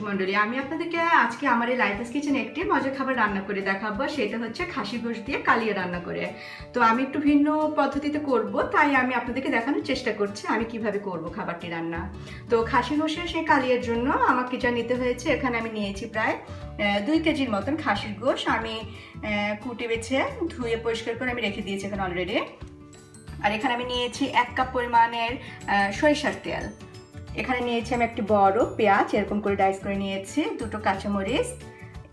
মণ্ডলী, আমি আপনাদেরকে আজকে আমার এই লাইফ কিচেনে একটি মজার খাবার রান্না করে দেখাবো। সেটা হচ্ছে খাসি গোশত দিয়ে কালিয়া রান্না করে। তো আমি একটু ভিন্ন পদ্ধতিতে করব, তাই আমি আপনাদেরকে দেখানোর চেষ্টা করছি আমি কিভাবে করব খাবারটি রান্না। তো খাসি গোশের সেই কালিয়ার জন্য আমাকে যা নিতে হয়েছে, এখানে আমি নিয়েছি প্রায় 2 কেজির মতন খাসির গোশ। আমি কুটে বেছে ধুয়ে পরিষ্কার করে আমি রেখে দিয়েছি এখানে অলরেডি। আর এখানে আমি নিয়েছি 1 কাপ পরিমাণের সরিষার তেল। এখানে নিয়েছি আমি একটি বড় পেঁয়াজ, এরকম করে ডাইস করে নিয়েছি, 2টো কাঁচামরিচ।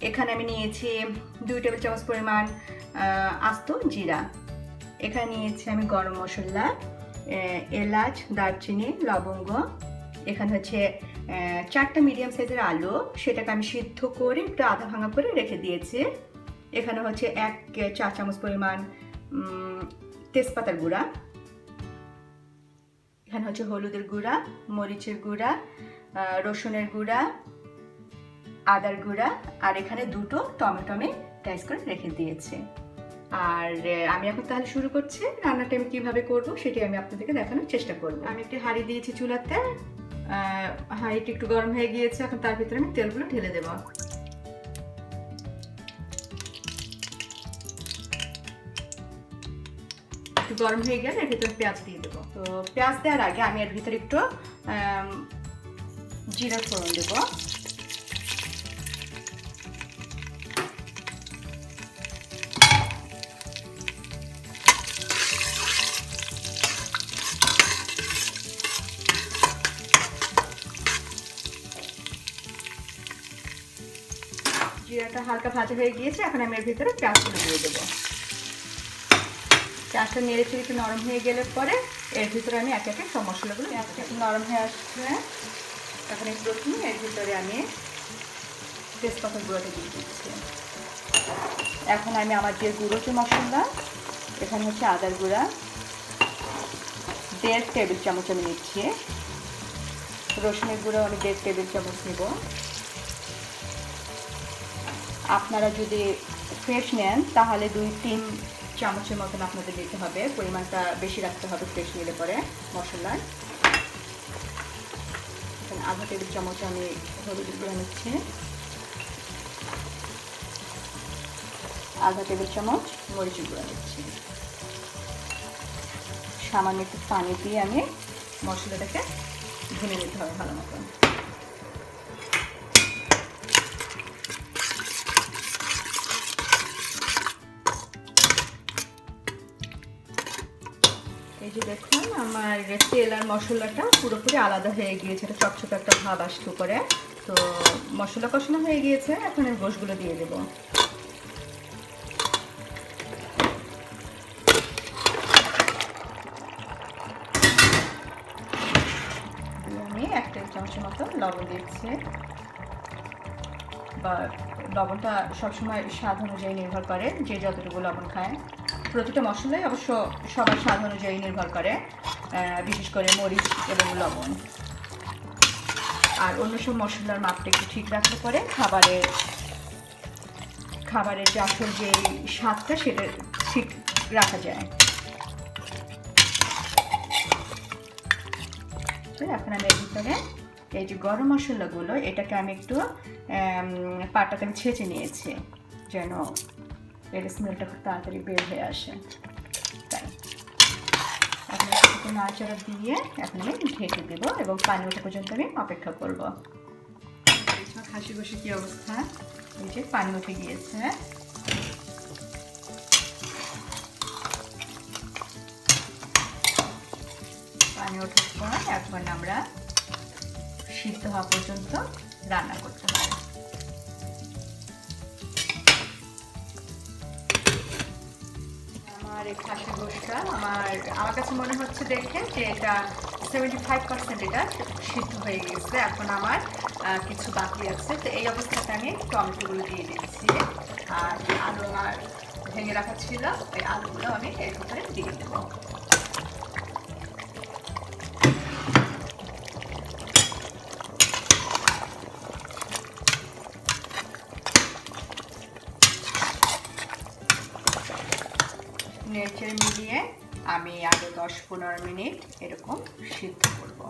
এখানে আমি নিয়েছি 2 টেবিল চামচ পরিমাণ আস্ত জিরা। এখানে নিয়েছি আমি গরম মশলা, এলাচ, দারচিনি, লবঙ্গ। এখানে হচ্ছে 4টা মিডিয়াম সাইজের আলু, সেটাকে আমি সিদ্ধ করে একটু আধা ভাঙা করে রেখে দিয়েছি। এখানে হচ্ছে 1 চা চামচ পরিমাণ তেজপাতার গুঁড়া। এখানে হচ্ছে হলুদের গুঁড়া, মরিচের গুঁড়া, রসুনের গুঁড়া, আদার গুঁড়া, আর এখানে 2টো টমেটো আমি ডাইস করে রেখে দিয়েছি। আর আমি এখন তাহলে শুরু করছি। রান্নাটা আমি কীভাবে করবো সেটি আমি আপনাদেরকে দেখানোর চেষ্টা করবো। আমি একটি হাঁড়ি দিয়েছি চুলাতে, হাঁড়িটি একটু গরম হয়ে গিয়েছে। এখন তার ভিতরে আমি তেলগুলো ঢেলে দেবো। গরম হয়ে গেলে এর ভিতরে পেঁয়াজ দিয়ে দেবো। তো পেঁয়াজ দেওয়ার আগে আমি এর ভিতরে একটু জিরা ফোড়ন দেবো। জিরাটা হালকা ভাজা হয়ে গিয়েছে, এখন আমি এর ভিতরে পেঁয়াজগুলো দিয়ে দেবো। পেঁয়াজটা নেড়ে চেড়ে একটু নরম হয়ে গেলে পরে এর ভিতরে আমি এক একে সব মশলাগুলো একটু নরম হয়ে আসছে। এখন এই প্রথমে এর ভিতরে আমি তেজপাতার গুঁড়োটা দিয়ে দিচ্ছি। এখন আমি আমার যে গুঁড়ো যে মশলা, এখানে হচ্ছে আদার গুঁড়া 1.5 টেবিল চামচ আমি নিচ্ছি। রসুনের গুঁড়ো আমি 1.5 টেবিল চামচ নেব। আপনারা যদি ফ্রেশ নেন তাহলে 2-3 চামচের মতন আপনাদের দিতে হবে, পরিমাণটা বেশি রাখতে হবে ফ্রেশ নিলে পরে মশলার। আধা টেবিল চামচ আমি হলুদের গুঁড়া নিচ্ছি, আধা টেবিল চামচ মরিচের গুঁড়া নিচ্ছি। সামান্য একটু পানি দিয়ে আমি মশলাটাকে ভুনে নিতে হবে ভালো মতন। এই যে দেখুন, আমার তেল আর মশলাটা পুরোপুরি আলাদা হয়ে গিয়েছে, এটা চকচকে একটা ভাব আসতে করে। তো মশলা কষানো হয়ে গিয়েছে, এখন আমি গোশগুলো দিয়ে দেবো। আমি 1 টেবিল চামচের মতো লবণ দিচ্ছি, বা লবণটা সবসময় স্বাদ অনুযায়ী নির্ভর করে, যে যতটুকু লবণ খায়। প্রতিটা মশলাই অবশ্য সবার স্বাদ অনুযায়ী নির্ভর করে, বিশেষ করে মরিচ এবং লবণ। আর অন্য সব মশলার মাপটা একটু ঠিক রাখলে পরে খাবারের যে আসল যে স্বাদটা সেটা ঠিক রাখা যায়। এখন আমি এর ভিতরে এই যে গরম মশলাগুলো, এটাকে আমি একটু পাটাতে আমি ছেঁচে নিয়েছি যেন এর স্মেলটা খুব তাড়াতাড়ি বের হয়ে আসে। তাই এখন একটু নাড়াচাড়া দিয়ে এখন আমি ঢেকে দেবো এবং পানি ওঠা পর্যন্ত আমি অপেক্ষা করবো। খাসি গোশে কি অবস্থা, এই যে পানি উঠে গিয়েছে। পানি ওঠার পর এখন আমরা সিদ্ধ হওয়া পর্যন্ত রান্না করতে হবে। আমার এই খাসি গোশটা আমার কাছে মনে হচ্ছে দেখে যে এটা 75% এটা সিদ্ধ হয়ে গেছে। এখন আমার কিছু বাকি আছে। তো এই অবস্থাতে আমি টমেটোগুলো দিয়ে দিচ্ছি, আর যে আলু আমার ভেঙে রাখা ছিল ওই আলুগুলো আমি এর ভিতরে দিয়ে দেবো। নেড়ে মিলিয়ে আমি আগে 10-15 মিনিট এরকম সিদ্ধ করব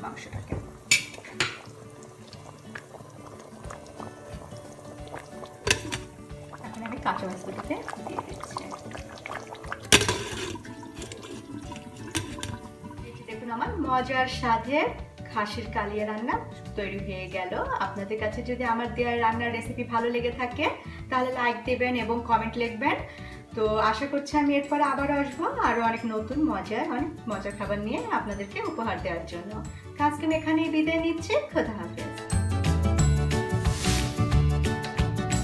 মাংসটাকে। কাঁচা মশলাটাকে দিয়ে দিচ্ছি। দেখুন আমার মজার স্বাদের খাসির কালিয়া রান্না তৈরি হয়ে গেল। আপনাদের কাছে যদি আমার দেওয়া রান্নার রেসিপি ভালো লেগে থাকে তাহলে লাইক দেবেন এবং কমেন্ট লিখবেন। তো আশা করছি আমি এরপর আবার আসবো আরও অনেক নতুন অনেক মজার খাবার নিয়ে আপনাদেরকে উপহার দেওয়ার জন্য। আজকে আমি এখানেই বিদায় নিচ্ছি। খোদা হাফেজ।